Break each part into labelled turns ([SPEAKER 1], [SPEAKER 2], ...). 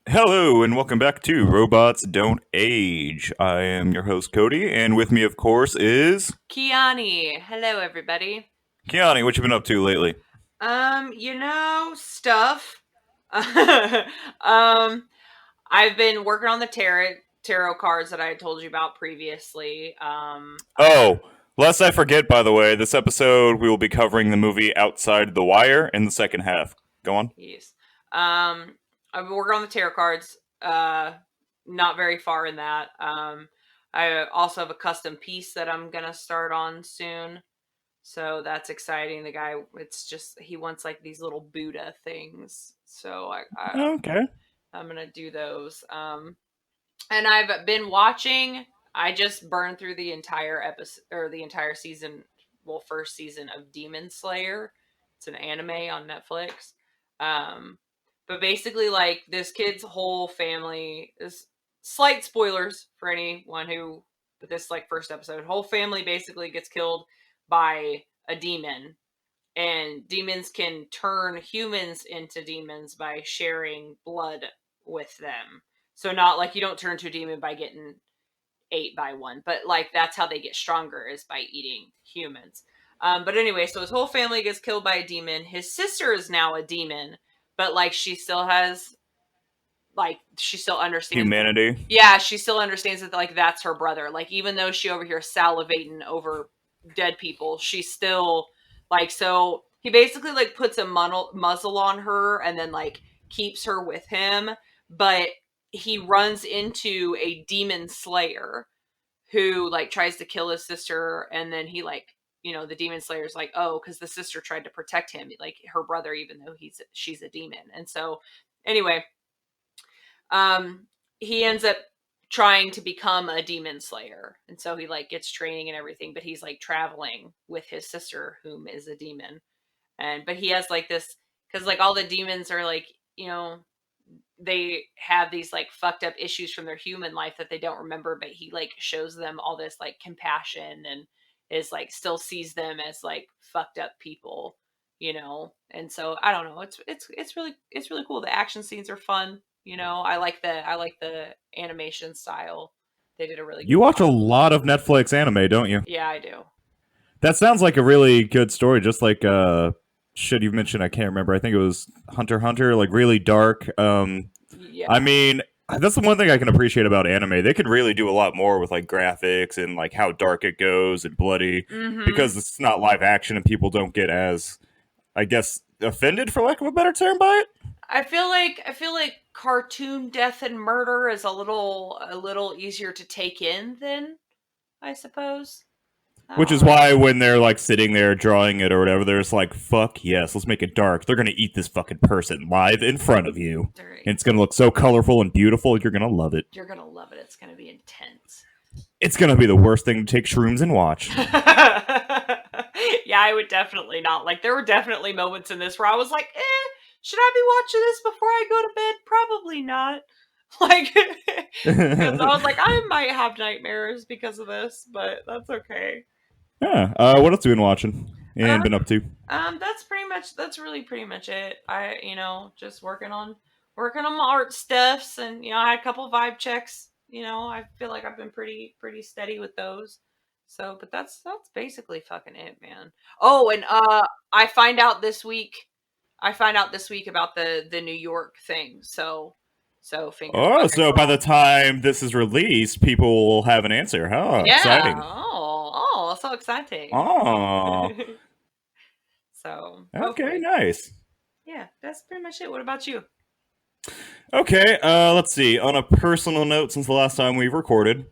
[SPEAKER 1] Hello, and welcome back to Robots Don't Age. I am your host, Cody, and with me, of course, is
[SPEAKER 2] Keyauni. Hello, everybody.
[SPEAKER 1] Keyauni. What you been up to lately?
[SPEAKER 2] Stuff. I've been working on the tarot cards that I had told you about previously.
[SPEAKER 1] Oh, lest I forget, by the way, this episode we will be covering the movie Outside the Wire in the second half. Go on.
[SPEAKER 2] Yes. I've been working on the tarot cards. Not very far in that. I also have a custom piece that I'm gonna start on soon. So that's exciting. The guy, it's just he wants like these little Buddha things. So
[SPEAKER 1] Okay.
[SPEAKER 2] I'm gonna do those. And I've been watching. I just burned through the entire episode or the entire season. Well, first season of Demon Slayer. It's an anime on Netflix. Um, but basically, like this kid's whole family is slight spoilers for anyone who. But this like first episode, whole family basically gets killed by a demon, and demons can turn humans into demons by sharing blood with them. So not like you don't turn to a demon by getting ate by one, but like that's how they get stronger is by eating humans. But anyway, so his whole family gets killed by a demon. His sister is now a demon, but like she still has like she still understands.
[SPEAKER 1] Humanity.
[SPEAKER 2] Yeah, she still understands that like that's her brother. Like even though she over here salivating over dead people, she's still like so he basically like puts a muzzle on her and then like keeps her with him, but he runs into a demon slayer who like tries to kill his sister, and then he like the demon slayer's like, oh, because the sister tried to protect him, like her brother, even though she's a demon. And so anyway, um, he ends up trying to become a demon slayer, and so he like gets training and everything, but he's like traveling with his sister, whom is a demon. And but he has like this because like all the demons are like they have these like fucked up issues from their human life that they don't remember, but he like shows them all this like compassion and is like still sees them as like fucked up people. And so I don't know, it's really cool. The action scenes are fun. I like the animation style. They did a really good
[SPEAKER 1] You watch a
[SPEAKER 2] job.
[SPEAKER 1] lot of Netflix anime, don't you?
[SPEAKER 2] Yeah, I do.
[SPEAKER 1] That sounds like a really good story. Just like shit you mentioned, I can't remember. I think it was Hunter x Hunter, like really dark. I
[SPEAKER 2] Yeah.
[SPEAKER 1] mean, that's the one thing I can appreciate about anime. They can really do a lot more with like graphics and like how dark it goes and bloody
[SPEAKER 2] Mm-hmm.
[SPEAKER 1] because it's not live action and people don't get as, I guess, offended for lack of a better term by it.
[SPEAKER 2] I feel like cartoon death and murder is a little easier to take in than I suppose. I
[SPEAKER 1] Which
[SPEAKER 2] don't
[SPEAKER 1] is
[SPEAKER 2] know.
[SPEAKER 1] why when they're like sitting there drawing it or whatever, they're just like, "Fuck yes, let's make it dark." They're gonna eat this fucking person live in front of you, and it's gonna look so colorful and beautiful. You're gonna love it.
[SPEAKER 2] You're gonna love it. It's gonna be intense.
[SPEAKER 1] It's gonna be the worst thing to take shrooms and watch.
[SPEAKER 2] Yeah, I would definitely not. Like there were definitely moments in this where I was like, should I be watching this before I go to bed? Probably not. Like because I was like, I might have nightmares because of this, but that's okay.
[SPEAKER 1] Yeah. What else have you been watching
[SPEAKER 2] Um,
[SPEAKER 1] and been up to?
[SPEAKER 2] that's really pretty much it. Just working on my art stuffs, and I had a couple vibe checks. I feel like I've been pretty steady with those. So, but that's basically fucking it, man. Oh, and I find out this week. I find out this week about the New York thing. So fingers
[SPEAKER 1] Oh,
[SPEAKER 2] fucking
[SPEAKER 1] so by the
[SPEAKER 2] crossed.
[SPEAKER 1] time this is released, people will have an answer. Huh?
[SPEAKER 2] Yeah.
[SPEAKER 1] Exciting.
[SPEAKER 2] Oh, so exciting.
[SPEAKER 1] Oh.
[SPEAKER 2] So
[SPEAKER 1] Okay.
[SPEAKER 2] hopefully,
[SPEAKER 1] Nice.
[SPEAKER 2] yeah, that's pretty much it. What about you?
[SPEAKER 1] Okay. Let's see. On a personal note, since the last time we recorded,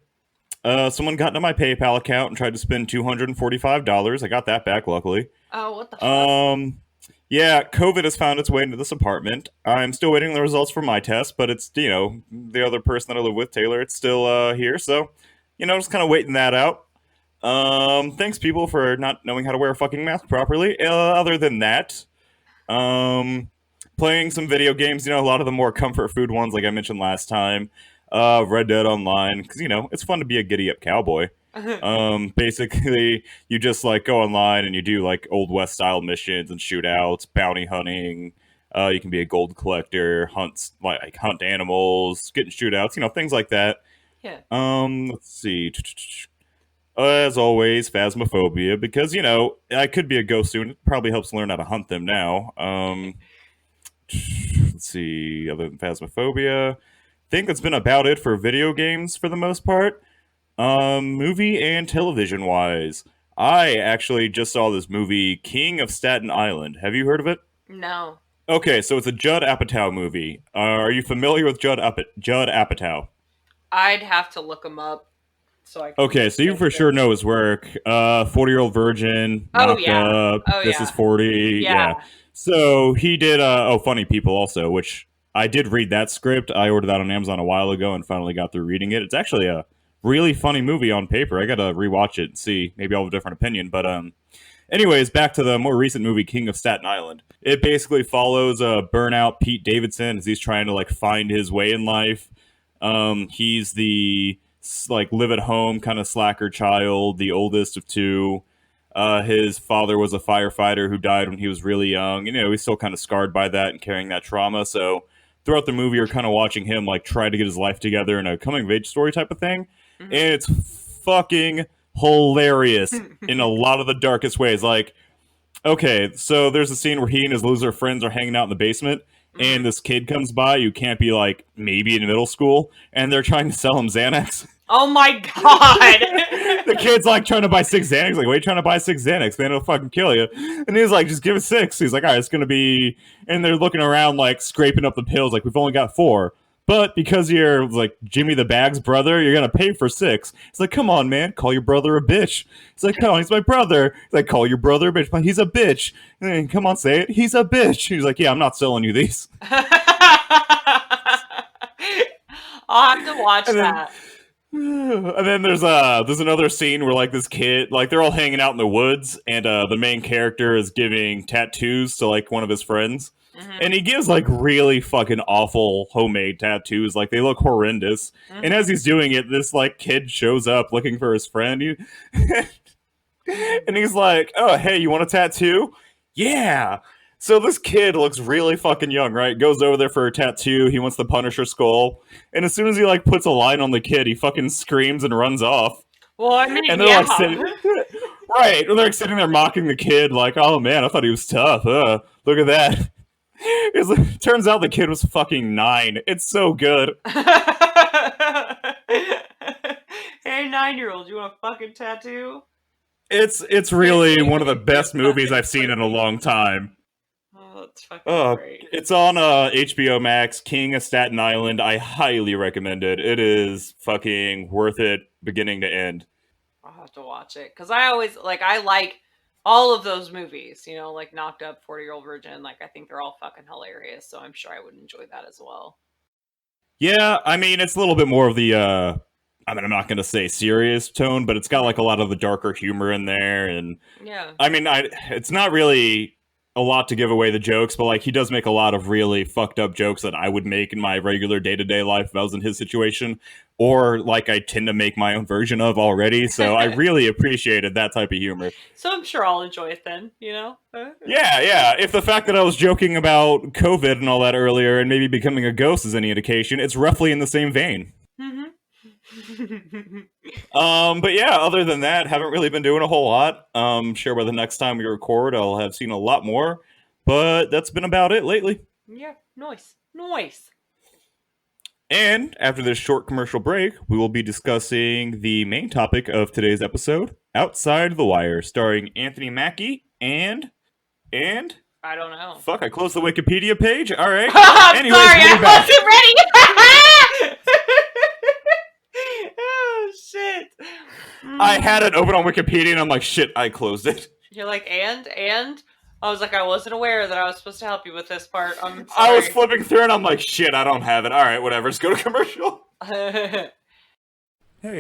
[SPEAKER 1] someone got into my PayPal account and tried to spend $245. I got that back, luckily.
[SPEAKER 2] Oh, what the fuck?
[SPEAKER 1] Um, yeah, COVID has found its way into this apartment. I'm still waiting on the results for my test, but it's, the other person that I live with, Taylor, it's still here. So, just kind of waiting that out. Thanks, people, for not knowing how to wear a fucking mask properly. Other than that, um, playing some video games, a lot of the more comfort food ones, like I mentioned last time. Red Dead Online, because, it's fun to be a giddy up cowboy. Basically, you just like go online and you do like old west style missions and shootouts, bounty hunting, You can be a gold collector, hunt animals, get in shootouts, things like that.
[SPEAKER 2] Yeah.
[SPEAKER 1] Let's see. As always, Phasmaphobia, because I could be a ghost soon. It probably helps learn how to hunt them now. Let's see. Other than Phasmophobia, I think that's been about it for video games for the most part. Movie and television wise, I actually just saw this movie, King of Staten Island. Have you heard of it?
[SPEAKER 2] No.
[SPEAKER 1] Okay, so it's a Judd Apatow movie. Are you familiar with Judd Apatow?
[SPEAKER 2] I'd have to look him up so I can
[SPEAKER 1] Okay, so you
[SPEAKER 2] think
[SPEAKER 1] for
[SPEAKER 2] of it.
[SPEAKER 1] sure know his work. 40-Year-Old Virgin,
[SPEAKER 2] Oh
[SPEAKER 1] Knocked
[SPEAKER 2] yeah.
[SPEAKER 1] Up,
[SPEAKER 2] Oh
[SPEAKER 1] This Is
[SPEAKER 2] yeah.
[SPEAKER 1] 40.
[SPEAKER 2] Yeah.
[SPEAKER 1] Yeah. So he did, Funny People also, which I did read that script. I ordered that on Amazon a while ago and finally got through reading it. It's actually a really funny movie on paper. I gotta rewatch it and see. Maybe I'll have a different opinion. But, anyways, back to the more recent movie, King of Staten Island. It basically follows burnout Pete Davidson as he's trying to, find his way in life. He's the live at home kind of slacker child, the oldest of two. His father was a firefighter who died when he was really young. He's still kind of scarred by that and carrying that trauma. So throughout the movie, you're kind of watching him try to get his life together in a coming of age story type of thing,
[SPEAKER 2] Mhm.
[SPEAKER 1] and it's fucking hilarious in a lot of the darkest ways. Okay, so there's a scene where he and his loser friends are hanging out in the basement, and
[SPEAKER 2] Mhm.
[SPEAKER 1] this kid comes by who can't be maybe in middle school, and they're trying to sell him Xanax.
[SPEAKER 2] Oh my god.
[SPEAKER 1] The kid's trying to buy 6 Xanax. What are you trying to buy 6 Xanax? Man, it'll fucking kill you. And he's just give it six. He's all right, it's gonna be. And they're looking around scraping up the pills. We've only got four. But because you're Jimmy the Bag's brother, you're gonna pay for six. It's come on, man, call your brother a bitch. It's come on, he's my brother. It's call your brother a bitch. But he's a bitch. Come on, say it. He's a bitch. He's yeah, I'm not selling you these.
[SPEAKER 2] I'll have to watch
[SPEAKER 1] And then
[SPEAKER 2] that.
[SPEAKER 1] and then there's another scene where this kid they're all hanging out in the woods and the main character is giving tattoos to one of his friends,
[SPEAKER 2] Mhm.
[SPEAKER 1] and he gives really fucking awful homemade tattoos, they look horrendous. And as
[SPEAKER 2] Mhm.
[SPEAKER 1] he's doing it, this kid shows up looking for his friend. And he's oh, hey, you want a tattoo? Yeah. So this kid looks really fucking young, right? Goes over there for a tattoo. He wants the Punisher skull. And as soon as he puts a line on the kid, he fucking screams and runs off.
[SPEAKER 2] Well, I mean,
[SPEAKER 1] And they're
[SPEAKER 2] yeah.
[SPEAKER 1] sitting right. And they're sitting there mocking the kid, oh man, I thought he was tough. Look at that. Turns out the kid was fucking 9. It's so good.
[SPEAKER 2] Hey, 9-year-old, you want a fucking tattoo?
[SPEAKER 1] It's really one of the best movies I've seen in a long time.
[SPEAKER 2] Oh, that's fucking great.
[SPEAKER 1] It's on HBO Max, King of Staten Island. I highly recommend it. It is fucking worth it, beginning to end.
[SPEAKER 2] I'll have to watch it because I always I like all of those movies. Knocked Up, 40-Year-Old Virgin. I think they're all fucking hilarious. So I'm sure I would enjoy that as well.
[SPEAKER 1] Yeah, I mean, it's a little bit more of the, I'm not going to say serious tone, but it's got a lot of the darker humor in there. And
[SPEAKER 2] Yeah.
[SPEAKER 1] I mean, it's not really a lot to give away the jokes, but he does make a lot of really fucked up jokes that I would make in my regular day-to-day life if I was in his situation, or I tend to make my own version of already. So I really appreciated that type of humor.
[SPEAKER 2] So I'm sure I'll enjoy it then,
[SPEAKER 1] Yeah. If the fact that I was joking about COVID and all that earlier and maybe becoming a ghost is any indication, it's roughly in the same vein.
[SPEAKER 2] Mm-hmm.
[SPEAKER 1] But yeah, other than that, haven't really been doing a whole lot. Sure by the next time we record, I'll have seen a lot more. But that's been about it lately.
[SPEAKER 2] Yeah, nice.
[SPEAKER 1] And after this short commercial break, we will be discussing the main topic of today's episode, Outside the Wire, starring Anthony Mackie and
[SPEAKER 2] I don't know.
[SPEAKER 1] fuck, I closed the Wikipedia page. All right.
[SPEAKER 2] I'm
[SPEAKER 1] Anyways,
[SPEAKER 2] sorry,
[SPEAKER 1] we'll
[SPEAKER 2] I
[SPEAKER 1] be back.
[SPEAKER 2] wasn't ready. Oh shit!
[SPEAKER 1] I had it open on Wikipedia and I'm shit, I closed it.
[SPEAKER 2] You're and I was I wasn't aware that I was supposed to help you with this part. I'm sorry.
[SPEAKER 1] I was flipping through and I'm shit, I don't have it. All right, whatever. Let's go to commercial. Hey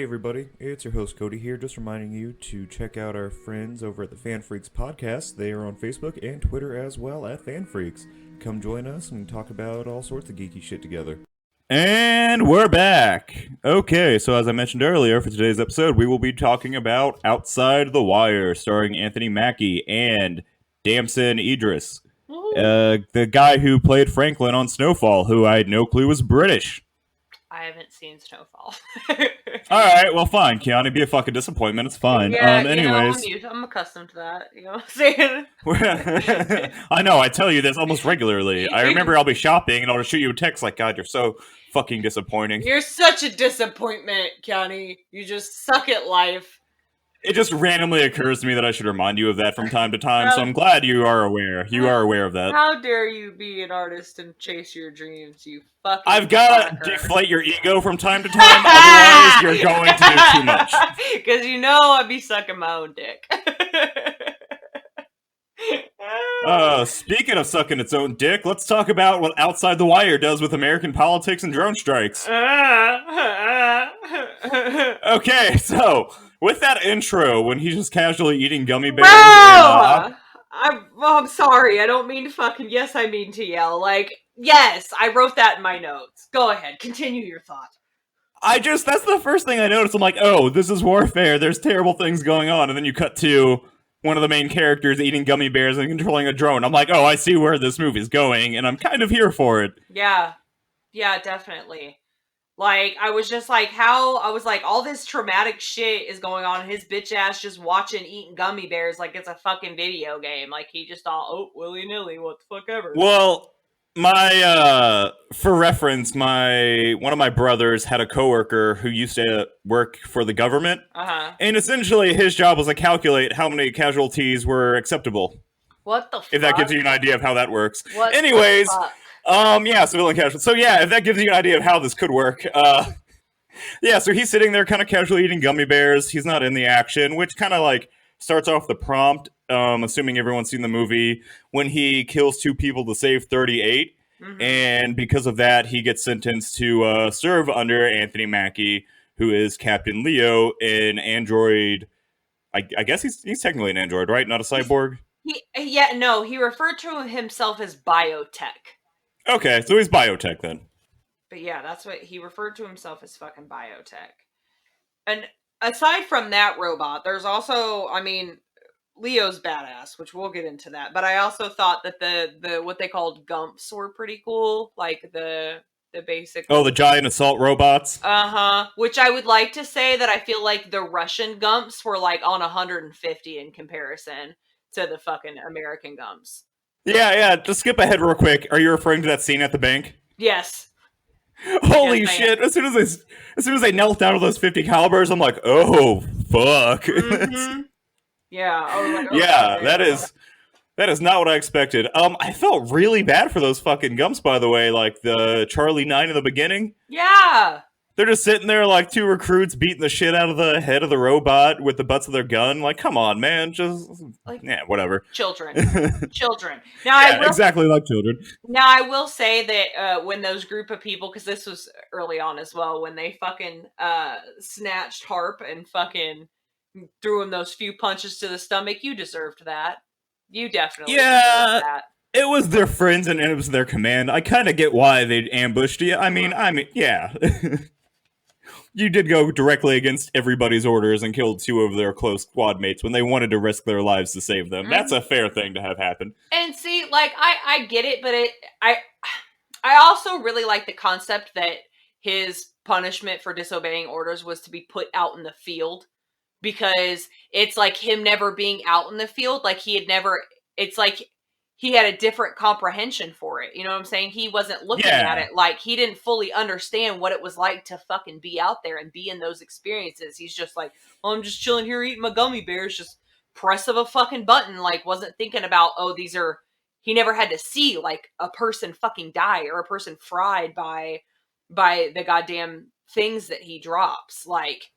[SPEAKER 1] everybody, it's your host Cody here, just reminding you to check out our friends over at the Fan Freaks podcast. They are on Facebook and Twitter as well at Fan Freaks. Come join us and talk about all sorts of geeky shit together. And we're back. Okay, so as I mentioned earlier, for today's episode, we will be talking about Outside the Wire, starring Anthony Mackie and Damson Idris. The guy who played Franklin on Snowfall, who I had no clue was British.
[SPEAKER 2] I haven't seen Snowfall.
[SPEAKER 1] All right, well, fine. Keyauni, be a fucking disappointment. It's fine.
[SPEAKER 2] Yeah,
[SPEAKER 1] Anyways,
[SPEAKER 2] I'm accustomed to that. You know what I'm saying?
[SPEAKER 1] I know. I tell you this almost regularly. I remember I'll be shopping and I'll just shoot you a text like, "God, you're so fucking disappointing."
[SPEAKER 2] You're such a disappointment, Keyauni. You just suck at life.
[SPEAKER 1] It just randomly occurs to me that I should remind you of that from time to time. So I'm glad you are aware. You are aware of that.
[SPEAKER 2] How dare you be an artist and chase your dreams, you fucking
[SPEAKER 1] I've got to deflate your ego from time to time, otherwise you're going to do too much.
[SPEAKER 2] Because you know I'd be sucking my own dick.
[SPEAKER 1] Speaking of sucking its own dick, let's talk about what Outside the Wire does with American politics and drone strikes. Okay, so with that intro, when he's just casually eating gummy bears.
[SPEAKER 2] I'm sorry. I don't mean to fucking. Yes, I mean to yell. Like, yes, I wrote that in my notes. Go ahead. Continue your thought.
[SPEAKER 1] That's the first thing I noticed. I'm like, oh, this is warfare. There's terrible things going on. And then you cut to one of the main characters eating gummy bears and controlling a drone. I'm like, oh, I see where this movie's going, and I'm kind of here for it.
[SPEAKER 2] Yeah. Yeah, definitely. Like, I was just like, all this traumatic shit is going on, and his bitch ass just watching eating gummy bears like it's a fucking video game. Like, he just thought, oh, willy-nilly, what the fuck ever.
[SPEAKER 1] Well, for reference, one of my brothers had a coworker who used to work for the government. And essentially his job was to calculate how many casualties were acceptable.
[SPEAKER 2] What the fuck?
[SPEAKER 1] If that gives you an idea of how that works.
[SPEAKER 2] What
[SPEAKER 1] Anyways,
[SPEAKER 2] the fuck?
[SPEAKER 1] Yeah, civilian casualties. So yeah, if that gives you an idea of how this could work, yeah, so he's sitting there kind of casually eating gummy bears. He's not in the action, which kind of like starts off the prompt, assuming everyone's seen the movie, when he kills 2 people to save 38. Mm-hmm. And because of that, he gets sentenced to serve under Anthony Mackie, who is Captain Leo, an android. I guess he's technically an android, right? Not a cyborg?
[SPEAKER 2] He referred to himself as biotech.
[SPEAKER 1] Okay, so he's biotech then.
[SPEAKER 2] But yeah, that's what he referred to himself as, fucking biotech. And aside from that robot, there's also, I mean, Leo's badass, which we'll get into that. But I also thought that the what they called Gumps were pretty cool, like the basic.
[SPEAKER 1] Oh, the giant assault robots.
[SPEAKER 2] Which I would like to say that I feel like the Russian Gumps were like on 150 in comparison to the fucking American Gumps.
[SPEAKER 1] Yeah. Just skip ahead real quick. Are you referring to that scene at the bank?
[SPEAKER 2] Yes.
[SPEAKER 1] Holy shit! As soon as they knelt down with those 50 calibers, I'm like, oh fuck.
[SPEAKER 2] Mm-hmm. Yeah. I was like, oh,
[SPEAKER 1] yeah, that is not what I expected. I felt really bad for those fucking Gumps, by the way. Like the Charlie 9 in the beginning.
[SPEAKER 2] Yeah.
[SPEAKER 1] They're just sitting there like 2 recruits beating the shit out of the head of the robot with the butts of their gun. Like, come on, man. Just, whatever.
[SPEAKER 2] Children. Now,
[SPEAKER 1] exactly like children.
[SPEAKER 2] Now, I will say that when those group of people, because this was early on as well, when they fucking snatched Harp and fucking threw him those few punches to the stomach, you deserved that. You definitely deserved that.
[SPEAKER 1] It was their friends and it was their command. I kind of get why they ambushed you. I mean, yeah. You did go directly against everybody's orders and killed 2 of their close squad mates when they wanted to risk their lives to save them. Mm-hmm. That's a fair thing to have happen.
[SPEAKER 2] And see, like, I get it, but I also really like the concept that his punishment for disobeying orders was to be put out in the field, because it's like him never being out in the field, like it's like he had a different comprehension for it. You know what I'm saying? He wasn't looking at it like he didn't fully understand what it was like to fucking be out there and be in those experiences. He's just like, well, I'm just chilling here eating my gummy bears, just press of a fucking button. Like, wasn't thinking about, he never had to see like a person fucking die or a person fried by the goddamn things that he drops. Like,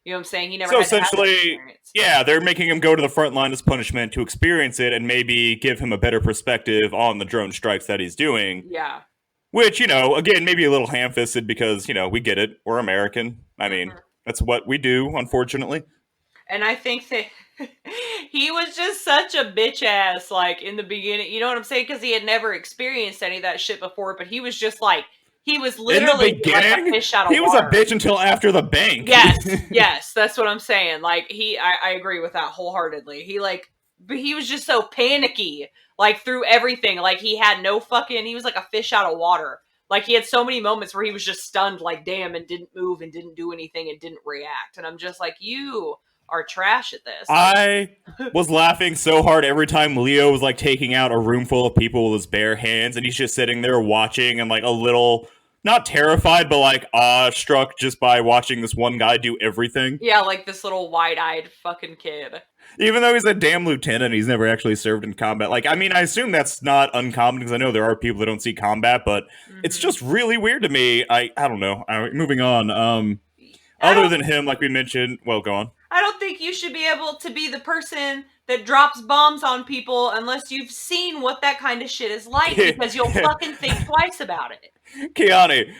[SPEAKER 2] you know what I'm saying? He never. So
[SPEAKER 1] essentially, they're making him go to the front line as punishment to experience it and maybe give him a better perspective on the drone strikes that he's doing.
[SPEAKER 2] Yeah.
[SPEAKER 1] Which, again, maybe a little ham-fisted because, we get it. We're American. I mean, that's what we do, unfortunately.
[SPEAKER 2] And I think that he was just such a bitch ass, like, in the beginning. You know what I'm saying? Because he had never experienced any of that shit before, but he was just like, he was literally
[SPEAKER 1] in the beginning,
[SPEAKER 2] like a fish out of
[SPEAKER 1] water. He was a bitch until after the bank.
[SPEAKER 2] Yes, that's what I'm saying. Like, I agree with that wholeheartedly. He, like, but he was just so panicky, like through everything. Like he had no fucking, he was like a fish out of water. Like he had so many moments where he was just stunned, like damn, and didn't move and didn't do anything and didn't react. And I'm just like, you are trash at this. Like,
[SPEAKER 1] I was laughing so hard every time Leo was like taking out a room full of people with his bare hands, and he's just sitting there watching and like a little, not terrified, but like awestruck just by watching this one guy do everything.
[SPEAKER 2] yeah, like this little wide-eyed fucking kid.
[SPEAKER 1] Even though he's a damn lieutenant, he's never actually served in combat. Like, I mean, I assume that's not uncommon because I know there are people that don't see combat, but it's
[SPEAKER 2] Mm-hmm.
[SPEAKER 1] just really weird to me. I don't know. Moving on.
[SPEAKER 2] I
[SPEAKER 1] Other
[SPEAKER 2] don't
[SPEAKER 1] than him, like we mentioned, well, go on.
[SPEAKER 2] I don't think you should be able to be the person that drops bombs on people unless you've seen what that kind of shit is like, because you'll fucking think twice about it.
[SPEAKER 1] Keyauni,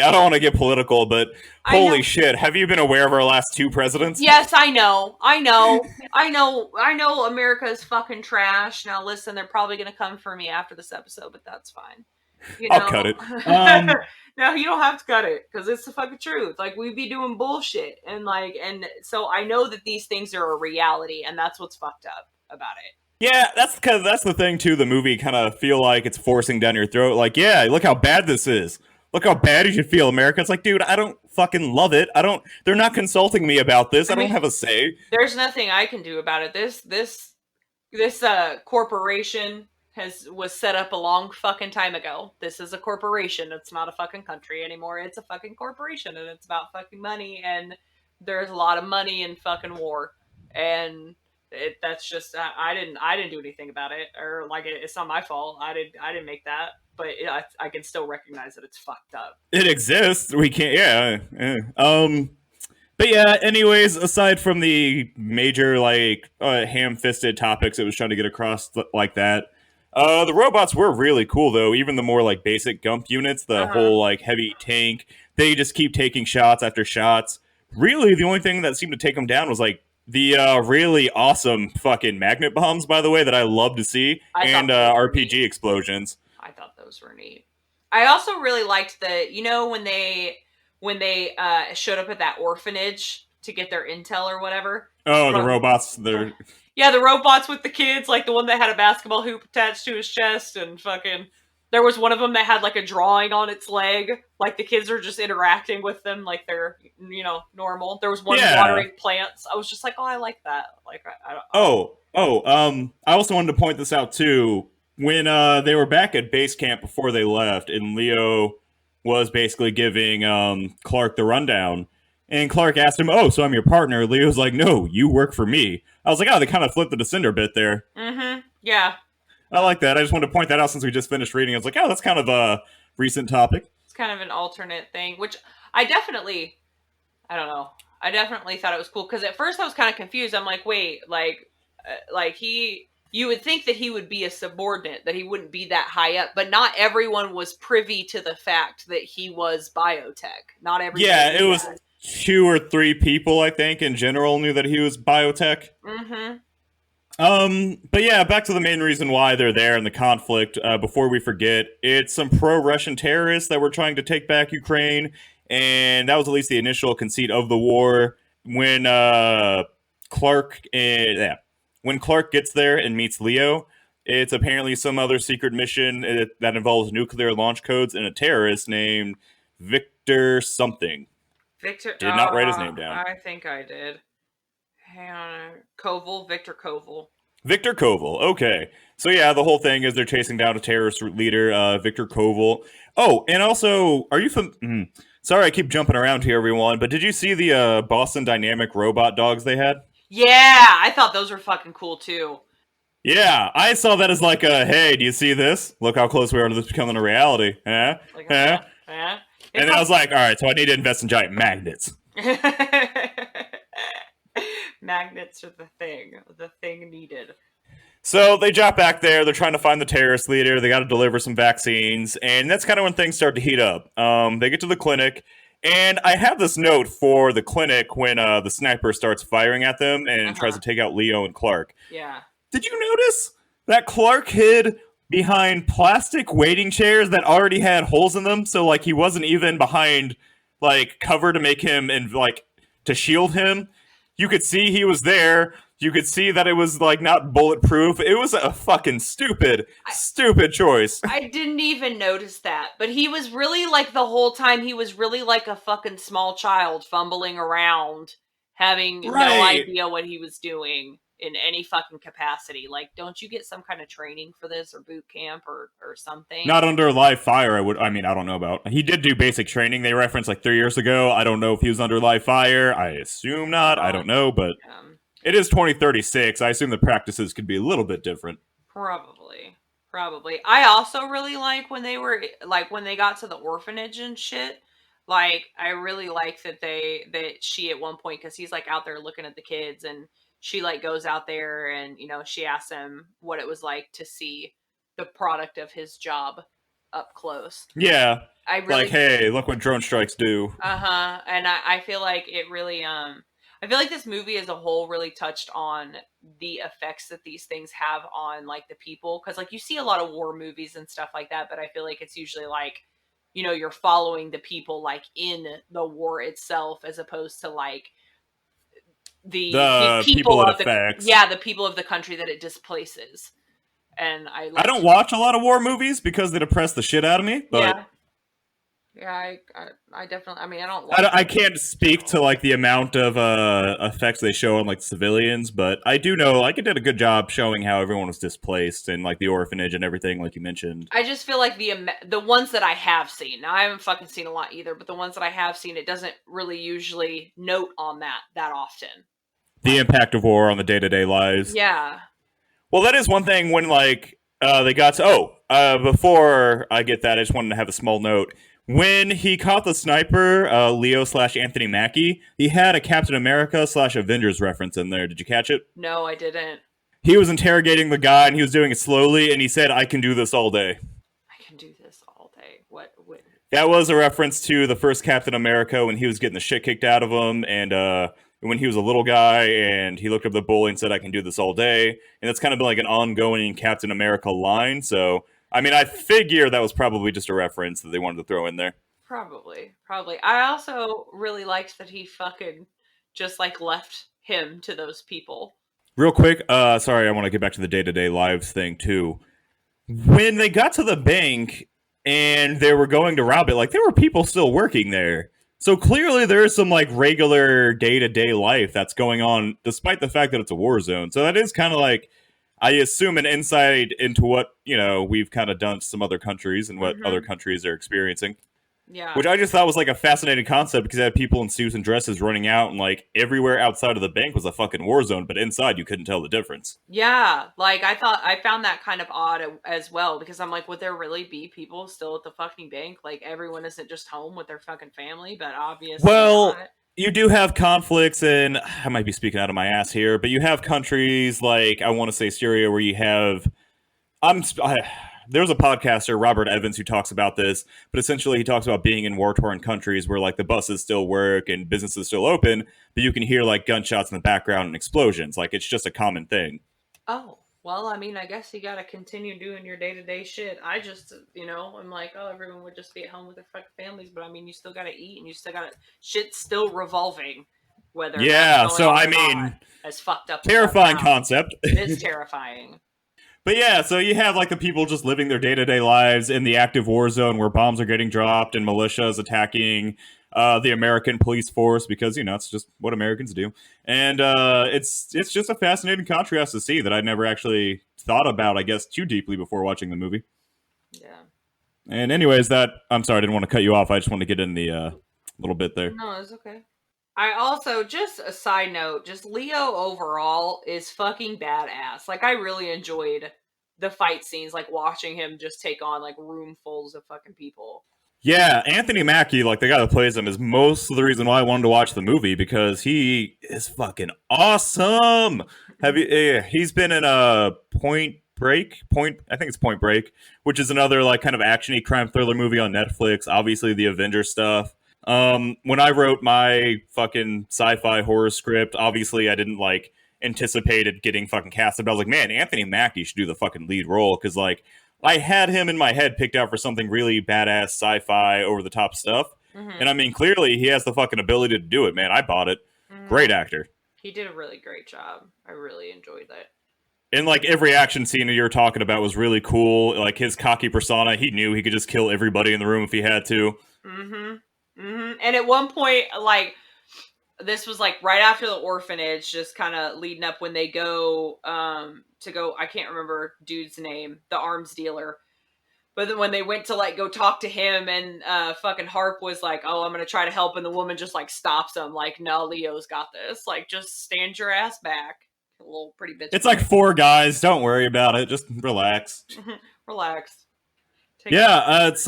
[SPEAKER 1] I don't want to get political, but
[SPEAKER 2] I know.
[SPEAKER 1] holy shit, have you been aware of our last two presidents?
[SPEAKER 2] Yes, I know. I know America is fucking trash. Now listen, they're probably gonna come for me after this episode, but that's fine. You
[SPEAKER 1] I'll
[SPEAKER 2] know.
[SPEAKER 1] cut it.
[SPEAKER 2] No, you don't have to cut it because it's the fucking truth. Like we be doing bullshit, and so I know that these things are a reality, and that's what's fucked up about it.
[SPEAKER 1] Yeah, that's because that's the thing too. The movie kind of feel like it's forcing down your throat. Like, yeah, look how bad this is. Look how bad you should feel, America. It's like, dude, I don't fucking love it. I don't. They're not consulting me about this.
[SPEAKER 2] I
[SPEAKER 1] I don't
[SPEAKER 2] mean,
[SPEAKER 1] have a say.
[SPEAKER 2] there's nothing I can do about it. This corporation was set up a long fucking time ago. This is a corporation. It's not a fucking country anymore. It's a fucking corporation, and it's about fucking money. And there's a lot of money in fucking war, and that's just I didn't do anything about it, or like it's not my fault. I didn't make that, but I can still recognize that it's fucked up.
[SPEAKER 1] It exists. We can't. Yeah. But yeah. Anyways, aside from the major like ham-fisted topics it was trying to get across like that, the robots were really cool though. Even the more like basic Gump units, the
[SPEAKER 2] Uh huh.
[SPEAKER 1] whole like heavy tank, they just keep taking shots after shots. Really, the only thing that seemed to take them down was like the really awesome fucking magnet bombs, by the way, that I love to see,
[SPEAKER 2] I thought
[SPEAKER 1] and
[SPEAKER 2] those were neat.
[SPEAKER 1] RPG explosions.
[SPEAKER 2] I thought those were neat. I also really liked when they showed up at that orphanage to get their intel or whatever.
[SPEAKER 1] Oh, the
[SPEAKER 2] From
[SPEAKER 1] robots, they're
[SPEAKER 2] yeah, the robots with the kids, like the one that had a basketball hoop attached to his chest, and fucking. There was one of them that had like a drawing on its leg, like the kids are just interacting with them like they're normal. There was one
[SPEAKER 1] yeah.
[SPEAKER 2] watering plants. I was just like, oh, I like that. Like I like.
[SPEAKER 1] I also wanted to point this out too. When they were back at base camp before they left, and Leo was basically giving Clark the rundown, and Clark asked him, "Oh, so I'm your partner?" Leo's like, "No, you work for me." I was like, "Oh, they kind of flipped the descender bit there."
[SPEAKER 2] Mm-hmm. Yeah,
[SPEAKER 1] I like that. I just wanted to point that out since we just finished reading. I was like, "Oh, that's kind of a recent topic."
[SPEAKER 2] it's kind of an alternate thing, which I definitely I don't know. I definitely thought it was cool because at first I was kind of confused. I'm like, wait, like he, you would think that he would be a subordinate, that he wouldn't be that high up, but not everyone was privy to the fact that he was biotech. Not everybody
[SPEAKER 1] Yeah, it
[SPEAKER 2] knew
[SPEAKER 1] was
[SPEAKER 2] that.
[SPEAKER 1] two or three people I think in general knew that he was biotech.
[SPEAKER 2] Mm-hmm.
[SPEAKER 1] But yeah, back to the main reason why they're there in the conflict. Before we forget, it's some pro-Russian terrorists that were trying to take back Ukraine, and that was at least the initial conceit of the war. When Clark, yeah, when Clark gets there and meets Leo, it's apparently some other secret mission that involves nuclear launch codes and a terrorist named Victor something.
[SPEAKER 2] Victor,
[SPEAKER 1] Did not write his name down.
[SPEAKER 2] I think I did. Hang on, Koval, Victor Koval.
[SPEAKER 1] Victor Koval. Okay. So yeah, the whole thing is they're chasing down a terrorist leader, Victor Koval. Oh, and also, are you sorry, I keep jumping around here, everyone. But did you see the Boston Dynamic robot dogs they had?
[SPEAKER 2] Yeah, I thought those were fucking cool too.
[SPEAKER 1] Yeah, I saw that as like a hey, do you see this? Look how close we are to this becoming a reality. Huh?
[SPEAKER 2] Like,
[SPEAKER 1] Huh?
[SPEAKER 2] yeah.
[SPEAKER 1] And then I was like, all right, so I need to invest in giant magnets.
[SPEAKER 2] Magnets are the thing needed.
[SPEAKER 1] So they drop back there. They're trying to find the terrorist leader. They got to deliver some vaccines, and that's kind of when things start to heat up. They get to the clinic, and I have this note for the clinic when the sniper starts firing at them and tries
[SPEAKER 2] Uh-huh.
[SPEAKER 1] to take out Leo and Clark.
[SPEAKER 2] Yeah.
[SPEAKER 1] Did you notice that Clark hid behind plastic waiting chairs that already had holes in them? So like he wasn't even behind like cover to make him and like to shield him. You could see he was there. You could see that it was like not bulletproof. It was a fucking stupid choice.
[SPEAKER 2] I didn't even notice that, but he was really like the whole time he was really like a fucking small child fumbling around, having no
[SPEAKER 1] Right.
[SPEAKER 2] idea what he was doing in any fucking capacity. Like, don't you get some kind of training for this or boot camp or something?
[SPEAKER 1] Not under live fire. I don't know about. He did do basic training. They referenced like 3 years ago. I don't know if he was under live fire. I assume not. I don't know, but
[SPEAKER 2] Um,
[SPEAKER 1] it is 2036. I assume the practices could be a little bit different.
[SPEAKER 2] Probably. Probably. I also really like when they were like when they got to the orphanage and shit. Like I really like that she at one point cuz he's like out there looking at the kids and she like goes out there and she asks him what it was like to see the product of his job up close.
[SPEAKER 1] Yeah,
[SPEAKER 2] I
[SPEAKER 1] like,
[SPEAKER 2] really
[SPEAKER 1] hey, look what drone strikes do.
[SPEAKER 2] and I feel like it really I feel like this movie as a whole really touched on the effects that these things have on like the people because like you see a lot of war movies and stuff like that, but I feel like it's usually like you're following the people like in the war itself as opposed to like the
[SPEAKER 1] The people
[SPEAKER 2] people
[SPEAKER 1] it
[SPEAKER 2] of the
[SPEAKER 1] affects.
[SPEAKER 2] yeah the people of the country that it displaces. And I
[SPEAKER 1] I
[SPEAKER 2] like
[SPEAKER 1] don't watch a lot of war movies because they depress the shit out of me, but
[SPEAKER 2] yeah yeah I definitely I mean I don't watch
[SPEAKER 1] I can't speak to like the amount of effects they show on like civilians, but I do know like it did a good job showing how everyone was displaced and like the orphanage and everything, like you mentioned.
[SPEAKER 2] I just feel like the ones that I have seen. Now I haven't fucking seen a lot either, but the ones that I have seen, it doesn't really usually note on that often.
[SPEAKER 1] The impact of war on the day to day lives.
[SPEAKER 2] Yeah.
[SPEAKER 1] Well, that is one thing when like they got to. Before I get that, I just wanted to have a small note. When he caught the sniper, Leo slash Anthony Mackie, he had a Captain America slash Avengers reference in there. Did you catch it?
[SPEAKER 2] No, I didn't.
[SPEAKER 1] He was interrogating the guy and he was doing it slowly, and he said, "I can do this all day."
[SPEAKER 2] I can do this all day. What?
[SPEAKER 1] That was a reference to the first Captain America when he was getting the shit kicked out of him, and when he was a little guy, and he looked up the bully and said, "I can do this all day." And that's kind of been like an ongoing Captain America line. So, I mean, I figure that was probably just a reference that they wanted to throw in there.
[SPEAKER 2] Probably. I also really liked that he fucking just like left him to those people.
[SPEAKER 1] Real quick, sorry, I want to get back to the day to day lives thing too. When they got to the bank and they were going to rob it, like there were people still working there. So clearly there is some like regular day to day life that's going on, despite the fact that it's a war zone. So that is kind of like, I assume, an insight into what we've kind of done to some other countries and what other
[SPEAKER 2] Mm-hmm.
[SPEAKER 1] countries are experiencing.
[SPEAKER 2] Yeah.
[SPEAKER 1] Which I just thought was like a fascinating concept because it had people in suits and dresses running out, and like everywhere outside of the bank was a fucking war zone, but inside you couldn't tell the difference.
[SPEAKER 2] Yeah, like I found that kind of odd as well because I'm like, would there really be people still at the fucking bank? Like everyone isn't just home with their fucking family, but obviously
[SPEAKER 1] Well,
[SPEAKER 2] not.
[SPEAKER 1] you do have conflicts, and I might be speaking out of my ass here, but you have countries like, I want to say, Syria, where you have. There's a podcaster, Robert Evans, who talks about this, but essentially he talks about being in war-torn countries where like the buses still work and businesses still open, but you can hear like gunshots in the background and explosions. Like it's just a common thing.
[SPEAKER 2] Oh, well, I mean, I guess you got to continue doing your day to day shit. I just, I'm like, oh, everyone would just be at home with their fucking families, but I mean, you still got to eat and you still got to shit's still revolving, whether that's
[SPEAKER 1] Yeah,
[SPEAKER 2] going
[SPEAKER 1] so
[SPEAKER 2] on
[SPEAKER 1] I
[SPEAKER 2] or not.
[SPEAKER 1] mean,
[SPEAKER 2] As fucked up as that
[SPEAKER 1] terrifying
[SPEAKER 2] sounds,
[SPEAKER 1] concept.
[SPEAKER 2] it is terrifying.
[SPEAKER 1] But yeah, so you have like the people just living their day to day lives in the active war zone where bombs are getting dropped and militias attacking the American police force because it's just what Americans do, and it's just a fascinating contrast to see that I never actually thought about, I guess, too deeply before watching the movie.
[SPEAKER 2] Yeah.
[SPEAKER 1] And anyways, that I'm sorry, I didn't want to cut you off. I just want to get in the little bit there.
[SPEAKER 2] No, it's okay. I also, just a side note, just Leo overall is fucking badass. Like, I really enjoyed the fight scenes, like watching him just take on like roomfuls of fucking people.
[SPEAKER 1] Yeah, Anthony Mackie, like the guy that plays him, is most of the reason why I wanted to watch the movie because he is fucking awesome. Have you? He's been in a I think it's Point Break, which is another like kind of actiony crime thriller movie on Netflix. Obviously, the Avengers stuff. When I wrote my fucking sci-fi horror script, obviously I didn't like anticipated getting fucking casted. But I was like, man, Anthony Mackie should do the fucking lead role because like I had him in my head picked out for something really badass sci-fi over the top stuff.
[SPEAKER 2] Mm-hmm.
[SPEAKER 1] And I mean, clearly he has the fucking ability to do it, man. I bought it.
[SPEAKER 2] Mm-hmm.
[SPEAKER 1] Great actor.
[SPEAKER 2] He did a really great job. I really enjoyed that.
[SPEAKER 1] And like every action scene that you were talking about was really cool. Like his cocky persona, he knew he could just kill everybody in the room if he had to.
[SPEAKER 2] And at one point, like, this was like right after the orphanage, just kind of leading up when they go to go. I can't remember dude's name, the arms dealer. But then when they went to like go talk to him, and fucking Harp was like, "Oh, I'm gonna try to help," and the woman just like stops him, like, "No, Leo's got this. Like, just stand your ass back, a little pretty bitch
[SPEAKER 1] It's
[SPEAKER 2] boy.
[SPEAKER 1] like four guys. Don't worry about it. Just relax.
[SPEAKER 2] Relax, take it."
[SPEAKER 1] Yeah, it's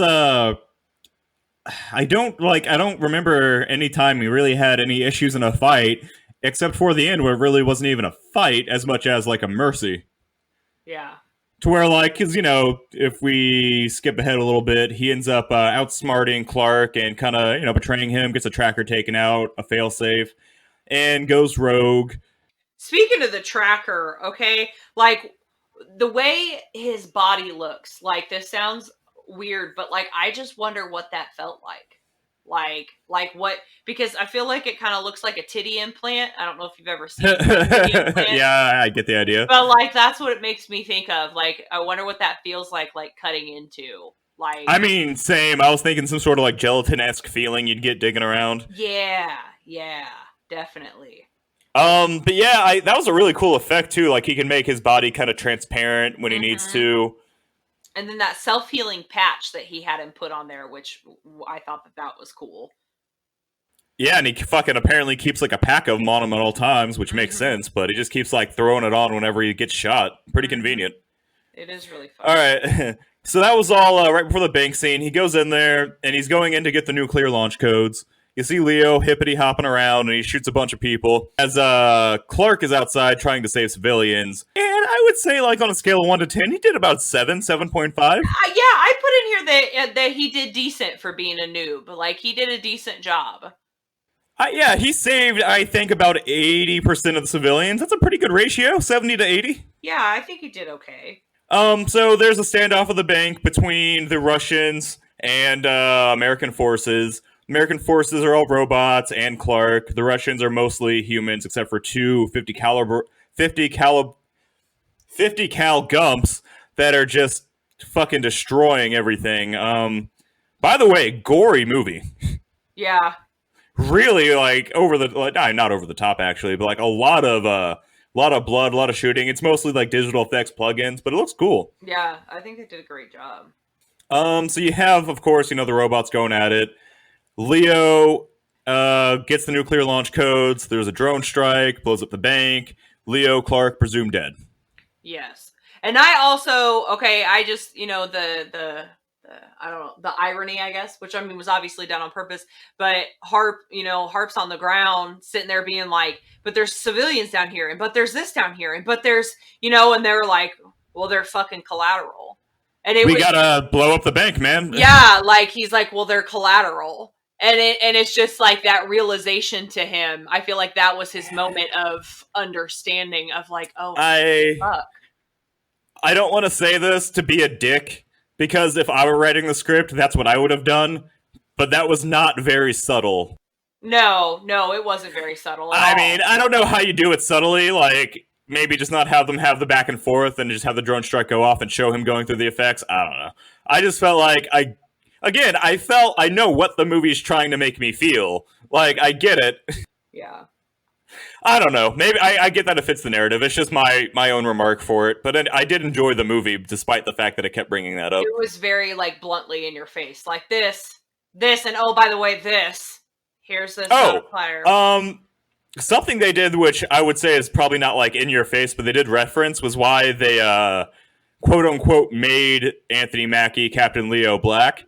[SPEAKER 1] I don't remember any time we really had any issues in a fight, except for the end where it really wasn't even a fight as much as like a mercy.
[SPEAKER 2] Yeah.
[SPEAKER 1] To where like, cause if we skip ahead a little bit, he ends up outsmarting Clark and kind of betraying him, gets a tracker taken out, a failsafe, and goes rogue.
[SPEAKER 2] Speaking of the tracker, okay, like the way his body looks, like this sounds weird, but like I just wonder what that felt like. Like what? Because I feel like it kind of looks like a titty implant. I don't know if you've ever seen a titty implant,
[SPEAKER 1] Yeah, I get the idea.
[SPEAKER 2] but like that's what it makes me think of. Like I wonder what that feels like cutting into. Like
[SPEAKER 1] I mean, same. I was thinking some sort of like gelatin-esque feeling you'd get digging around.
[SPEAKER 2] yeah, yeah, definitely.
[SPEAKER 1] But yeah, that was a really cool effect too. Like he can make his body kind of transparent when he needs
[SPEAKER 2] hmm
[SPEAKER 1] to.
[SPEAKER 2] And then that self healing patch that he had him put on there, which I thought that was cool.
[SPEAKER 1] Yeah, and he fucking apparently keeps like a pack of them on him at all times, which makes
[SPEAKER 2] hmm
[SPEAKER 1] sense. But he just keeps like throwing it on whenever he gets shot. Pretty
[SPEAKER 2] hmm
[SPEAKER 1] convenient.
[SPEAKER 2] It is really
[SPEAKER 1] All
[SPEAKER 2] fun.
[SPEAKER 1] right, so that was all right before the bank scene. He goes in there and he's going in to get the nuclear launch codes. You see Leo hippity hopping around and he shoots a bunch of people as Clark is outside trying to save civilians. And I would say, like on a scale of 1 to 10, he did about 7.5.
[SPEAKER 2] Yeah, I put in here that he did decent for being a noob. Like he did a decent job.
[SPEAKER 1] Yeah, he saved, I think, about 80% of the civilians. That's a pretty good ratio, 70 to 80.
[SPEAKER 2] Yeah, I think he did okay.
[SPEAKER 1] So there's a standoff of the bank between the Russians and American forces. American forces are all robots and Clark. The Russians are mostly humans, except for two 50 cal gumps that are just fucking destroying everything. By the way, gory movie.
[SPEAKER 2] Yeah,
[SPEAKER 1] Really like over the like, not over the top actually, but like a lot of blood, a lot of shooting. It's mostly like digital effects plugins, but it looks cool.
[SPEAKER 2] yeah, I think they did a great job.
[SPEAKER 1] So you have, of course, the robots going at it. Leo gets the nuclear launch codes. There's a drone strike, blows up the bank. Leo, Clark, presumed dead.
[SPEAKER 2] Yes. And I also I just the I don't know, the irony, I guess, which I mean was obviously done on purpose, but Harp's on the ground sitting there being like, but there's civilians down here, and but there's this down here, and but there's and they were like, well, they're fucking collateral. And it
[SPEAKER 1] We
[SPEAKER 2] was
[SPEAKER 1] gotta blow up the bank, man.
[SPEAKER 2] yeah, like he's like, well, they're collateral. And it's just like that realization to him. I feel like that was his moment of understanding of like, oh
[SPEAKER 1] I
[SPEAKER 2] fuck.
[SPEAKER 1] I don't want to say this to be a dick because if I were writing the script, that's what I would have done. But that was not very subtle.
[SPEAKER 2] No, it wasn't very subtle at
[SPEAKER 1] I
[SPEAKER 2] all.
[SPEAKER 1] mean, I don't know how you do it subtly. Like maybe just not have them have the back and forth and just have the drone strike go off and show him going through the effects. I don't know. I just felt like I know what the movie's trying to make me feel. Like I get it.
[SPEAKER 2] Yeah.
[SPEAKER 1] I don't know. Maybe I get that it fits the narrative. It's just my own remark for it. But I did enjoy the movie despite the fact that it kept bringing that up.
[SPEAKER 2] It was very like bluntly in your face. Like this, and oh by the way, this. Here's this
[SPEAKER 1] Oh,
[SPEAKER 2] platter.
[SPEAKER 1] something they did, which I would say is probably not like in your face, but they did reference was why they quote unquote made Anthony Mackie Captain Leo Black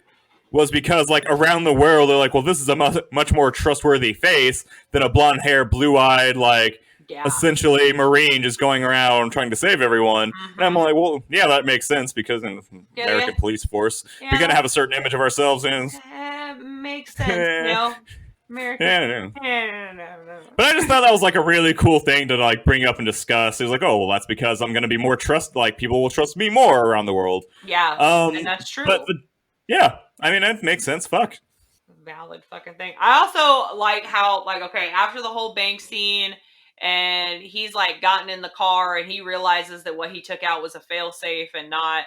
[SPEAKER 1] was because like around the world they're like, well, this is a much more trustworthy face than a blonde hair, blue eyed, like
[SPEAKER 2] Yeah.
[SPEAKER 1] essentially Marine just going around trying to save everyone.
[SPEAKER 2] Mm-hmm.
[SPEAKER 1] And I'm like, well, yeah, that makes sense because in the American police force, we're gonna have a certain image of ourselves in.
[SPEAKER 2] Makes sense, American.
[SPEAKER 1] Yeah. But I just thought that was like a really cool thing to like bring up and discuss. It was like, oh, well, that's because I'm gonna be more like people will trust me more around the world.
[SPEAKER 2] Yeah, and that's true.
[SPEAKER 1] But yeah, I mean, it makes sense. Fuck.
[SPEAKER 2] Valid fucking thing. I also like how after the whole bank scene and he's like gotten in the car and he realizes that what he took out was a failsafe and not,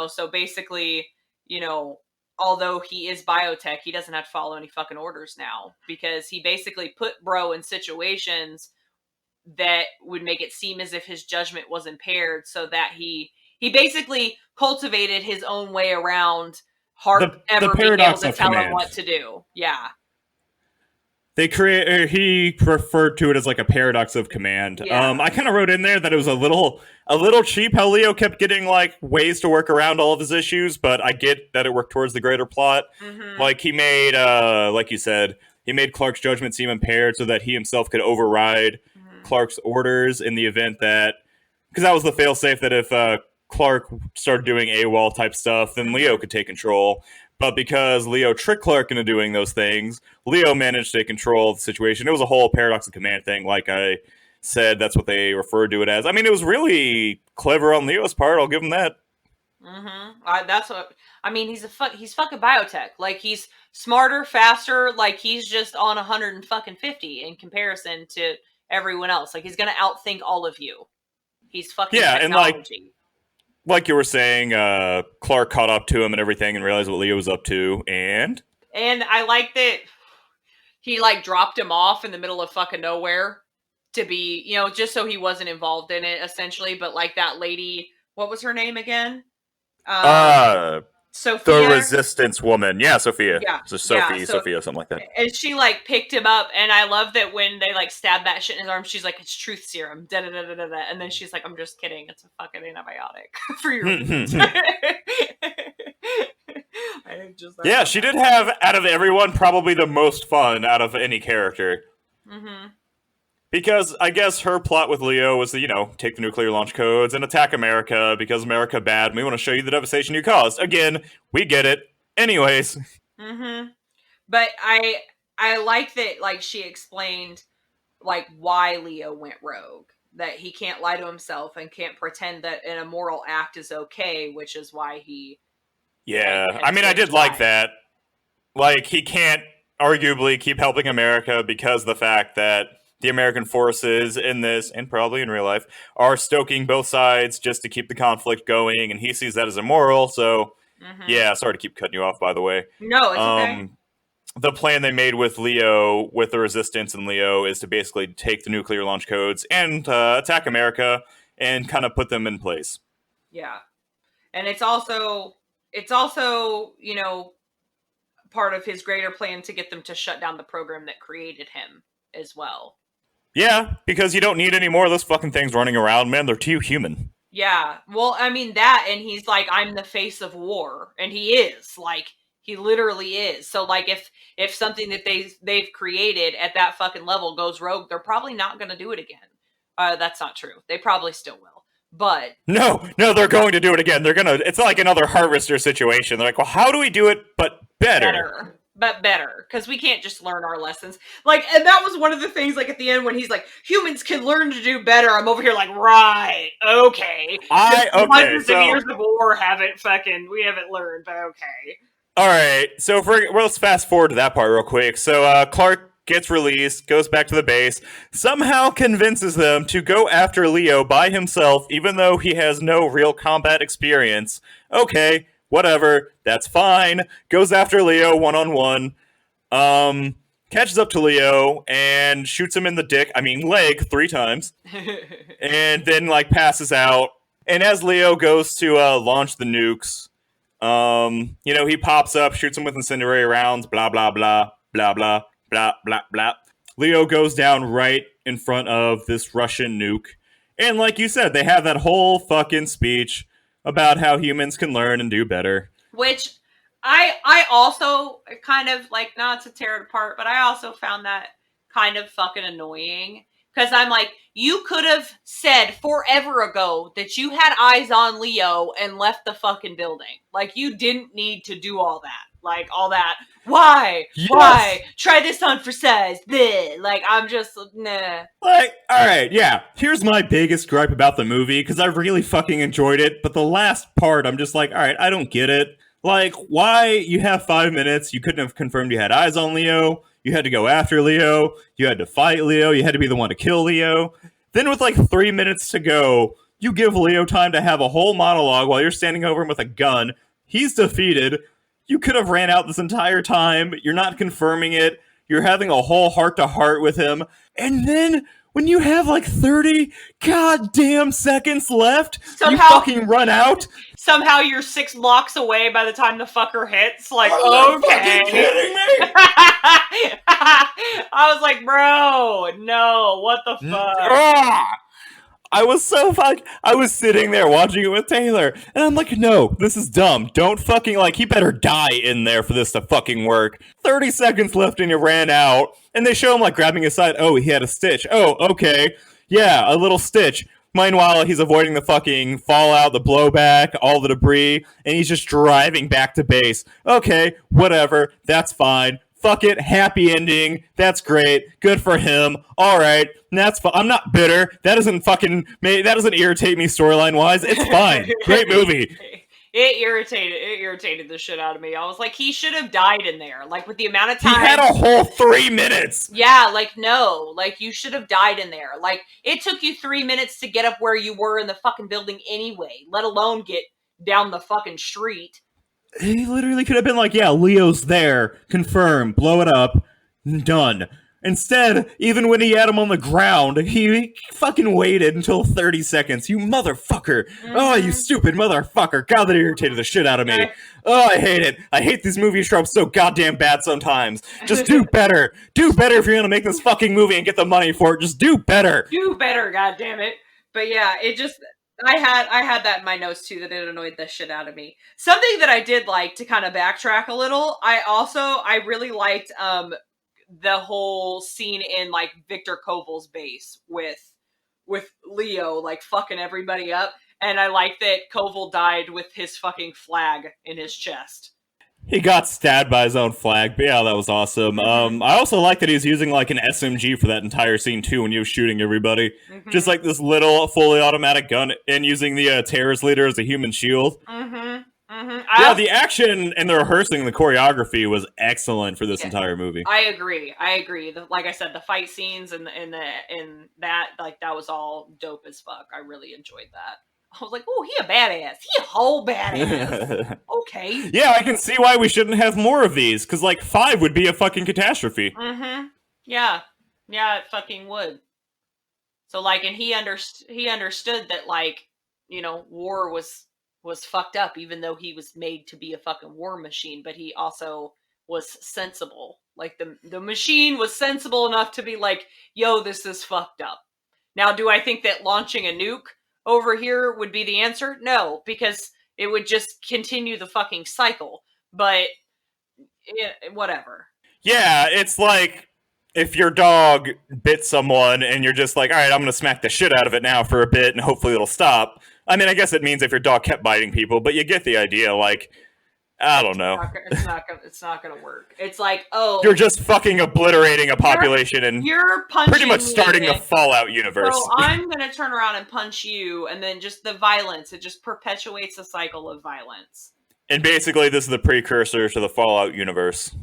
[SPEAKER 2] so basically, you know, although he is biotech, he doesn't have to follow any fucking orders now because he basically put bro in situations that would make it seem as if his judgment was impaired so that he basically cultivated his own way around Harp
[SPEAKER 1] The
[SPEAKER 2] ever being able
[SPEAKER 1] paradox
[SPEAKER 2] to
[SPEAKER 1] of
[SPEAKER 2] tell him
[SPEAKER 1] command.
[SPEAKER 2] what to do. Yeah.
[SPEAKER 1] He referred to it as like a paradox of command.
[SPEAKER 2] Yeah.
[SPEAKER 1] I kind of wrote in there that it was a little cheap how Leo kept getting like ways to work around all of his issues, but I get that it worked towards the greater plot.
[SPEAKER 2] Mm-hmm.
[SPEAKER 1] Like he made, like you said, he made Clark's judgment seem impaired so that he himself could override Clark's orders in the event that, because that was the failsafe that if Clark started doing AWOL type stuff, then Leo could take control. But because Leo tricked Clark into doing those things, Leo managed to control the situation. It was a whole paradox of command thing, like I said. That's what they referred to it as. I mean, it was really clever on Leo's part. I'll give him that.
[SPEAKER 2] That's what I mean. He's fucking biotech. Like he's smarter, faster. Like he's just on 150 in comparison to everyone else. Like he's gonna outthink all of you. He's fucking technology.
[SPEAKER 1] And like you were saying, Clark caught up to him and everything and realized what Leo was up to, and
[SPEAKER 2] I like that he like dropped him off in the middle of fucking nowhere to be, just so he wasn't involved in it essentially. But like that lady, what was her name again? Sophia?
[SPEAKER 1] The Resistance woman. Yeah, Sophia.
[SPEAKER 2] Yeah.
[SPEAKER 1] So Sophia, something like that.
[SPEAKER 2] And she like picked him up, and I love that when they like stab that shit in his arm, she's like, it's truth serum. Da da da da da. And then she's like, I'm just kidding. It's a fucking antibiotic for your
[SPEAKER 1] Yeah, she did have, out of everyone, probably the most fun out of any character.
[SPEAKER 2] Mm-hmm.
[SPEAKER 1] Because I guess her plot with Leo was to, take the nuclear launch codes and attack America because America bad. And we want to show you the devastation you caused. Again, we get it. Anyways.
[SPEAKER 2] Mm-hmm. But I like that, like, she explained, like, why Leo went rogue. That he can't lie to himself and can't pretend that an immoral act is okay, which is why he...
[SPEAKER 1] Yeah, I mean, I did like that. Like, he can't arguably keep helping America because of the fact that the American forces in this, and probably in real life, are stoking both sides just to keep the conflict going, and he sees that as immoral, so, yeah, sorry to keep cutting you off, by the way.
[SPEAKER 2] No, it's okay.
[SPEAKER 1] The plan they made with Leo, with the Resistance and Leo, is to basically take the nuclear launch codes and attack America and kind of put them in place.
[SPEAKER 2] Yeah. And it's also, part of his greater plan to get them to shut down the program that created him as well.
[SPEAKER 1] Yeah, because you don't need any more of those fucking things running around, man. They're too human.
[SPEAKER 2] Yeah, well, I mean, that, and he's like, I'm the face of war. And he is. Like, he literally is. So, like, if something that they've created at that fucking level goes rogue, they're probably not going to do it again. That's not true. They probably still will. But... No,
[SPEAKER 1] they're going to do it again. They're going to... It's like another Harvester situation. They're like, well, how do we do it but better?
[SPEAKER 2] Better, because we can't just learn our lessons. Like, and that was one of the things, like, at the end when he's like, humans can learn to do better. I'm over here like, right, okay. Hundreds of years of war we haven't learned, but okay.
[SPEAKER 1] All right, so let's fast forward to that part real quick. So Clark gets released, goes back to the base, somehow convinces them to go after Leo by himself, even though he has no real combat experience. Okay, whatever, that's fine. Goes after Leo one-on-one. Catches up to Leo and shoots him in the leg 3 times. And then, like, passes out. And as Leo goes to launch the nukes, he pops up, shoots him with incendiary rounds, blah, blah, blah, blah, blah, blah, blah, blah. Leo goes down right in front of this Russian nuke. And like you said, they have that whole fucking speech about how humans can learn and do better.
[SPEAKER 2] Which I also kind of, like, not to tear it apart, but I also found that kind of fucking annoying. Because I'm like, you could have said forever ago that you had eyes on Leo and left the fucking building. Like, you didn't need to do all that. Like, all that. Why? Yes. Why? Try this on for size. Bleh. Like, I'm just, nah.
[SPEAKER 1] Like, alright, yeah. Here's my biggest gripe about the movie, because I really fucking enjoyed it, but the last part, I'm just like, alright, I don't get it. Like, why you have 5 minutes? You couldn't have confirmed you had eyes on Leo. You had to go after Leo. You had to fight Leo. You had to be the one to kill Leo. Then, with like 3 minutes to go, you give Leo time to have a whole monologue while you're standing over him with a gun. He's defeated. You could have ran out this entire time. You're not confirming it. You're having a whole heart to heart with him. And then when you have like 30 goddamn seconds left, you
[SPEAKER 2] Somehow,
[SPEAKER 1] fucking run out.
[SPEAKER 2] somehow you're 6 blocks away by the time the fucker hits. Like,
[SPEAKER 1] Are you
[SPEAKER 2] okay.
[SPEAKER 1] fucking kidding me?
[SPEAKER 2] I was like, bro, no, what the fuck?
[SPEAKER 1] Ah! I was so I was sitting there watching it with Taylor, and I'm like, no, this is dumb. Don't fucking, like, he better die in there for this to fucking work. 30 seconds left and he ran out, and they show him, like, grabbing his side. Oh, he had a stitch. Oh, okay. Yeah, a little stitch. Meanwhile, he's avoiding the fucking fallout, the blowback, all the debris, and he's just driving back to base. Okay, whatever. That's fine. Fuck it, happy ending. That's great. Good for him. All right, that's fine. I'm not bitter. That doesn't irritate me storyline wise. It's fine. Great movie.
[SPEAKER 2] It irritated the shit out of me. I was like, he should have died in there. Like, with the amount of
[SPEAKER 1] He
[SPEAKER 2] time.
[SPEAKER 1] had a whole 3 minutes.
[SPEAKER 2] Yeah, like, no. Like, you should have died in there. Like, it took you 3 minutes to get up where you were in the fucking building anyway, let alone get down the fucking street.
[SPEAKER 1] He literally could have been like, yeah, Leo's there. Confirm. Blow it up. Done. Instead, even when he had him on the ground, he fucking waited until 30 seconds. You motherfucker. Mm-hmm. Oh, you stupid motherfucker. God, that irritated the shit out of me. Oh, I hate it. I hate these movie tropes so goddamn bad sometimes. Just do better. Do better if you're gonna make this fucking movie and get the money for it. Just do better.
[SPEAKER 2] Do better, goddammit. But yeah, it just... I had that in my notes too, that it annoyed the shit out of me. Something that I did like, to kind of backtrack a little, I really liked the whole scene in like Victor Koval's base with Leo like fucking everybody up, and I like that Koval died with his fucking flag in his chest.
[SPEAKER 1] He got stabbed by his own flag, but yeah, that was awesome. I also like that he's using like an SMG for that entire scene too when he was shooting everybody. Mm-hmm. Just like this little fully automatic gun, and using the terrorist leader as a human shield. Yeah, the action and the rehearsing, the choreography was excellent for this entire movie.
[SPEAKER 2] I agree. Like I said, the fight scenes and that, like, that was all dope as fuck. I really enjoyed that. I was like, oh, he a badass. He a whole badass. Okay.
[SPEAKER 1] Yeah, I can see why we shouldn't have more of these, because, like, 5 would be a fucking catastrophe.
[SPEAKER 2] Yeah. Yeah, it fucking would. So, like, and he understood that, like, you know, war was fucked up, even though he was made to be a fucking war machine, but he also was sensible. Like, the machine was sensible enough to be like, yo, this is fucked up. Now, do I think that launching a nuke over here would be the answer? No, because it would just continue the fucking cycle. But whatever.
[SPEAKER 1] Yeah, it's like if your dog bit someone and you're just like, all right, I'm gonna smack the shit out of it now for a bit and hopefully it'll stop. I mean, I guess it means if your dog kept biting people, but you get the idea. Like, I don't know.
[SPEAKER 2] It's not gonna work. It's like, oh,
[SPEAKER 1] you're just fucking obliterating a population and
[SPEAKER 2] you're punching
[SPEAKER 1] pretty much starting the Fallout universe.
[SPEAKER 2] So I'm gonna turn around and punch you, and then just the violence. It just perpetuates a cycle of violence.
[SPEAKER 1] And basically, this is the precursor to the Fallout universe,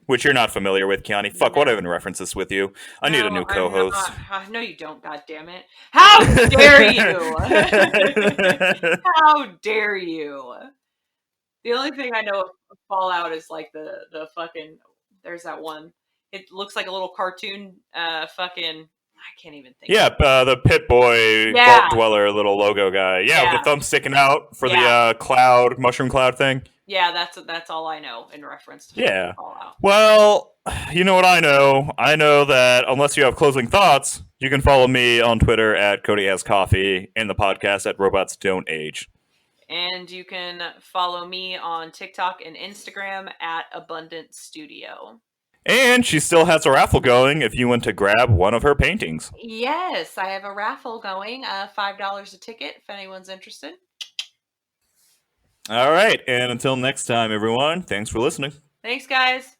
[SPEAKER 1] which you're not familiar with, Keyauni. Fuck, what even reference this with you? I need a new co-host.
[SPEAKER 2] No, you don't. God damn it! How dare you? How dare you? The only thing I know of Fallout is like the fucking, there's that one. It looks like a little cartoon fucking, I can't even think.
[SPEAKER 1] Yeah, the Pit Boy Vault Dweller little logo guy. Yeah, with the thumb sticking out for the mushroom cloud thing.
[SPEAKER 2] Yeah, that's all I know in reference to Fallout.
[SPEAKER 1] Well, you know what I know? I know that unless you have closing thoughts, you can follow me on Twitter at Cody Has Coffee and the podcast at Robots Don't Age.
[SPEAKER 2] And you can follow me on TikTok and Instagram at Abundant Studio.
[SPEAKER 1] And she still has a raffle going if you want to grab one of her paintings.
[SPEAKER 2] Yes, I have a raffle going. $5 a ticket if anyone's interested.
[SPEAKER 1] All right. And until next time, everyone, thanks for listening.
[SPEAKER 2] Thanks, guys.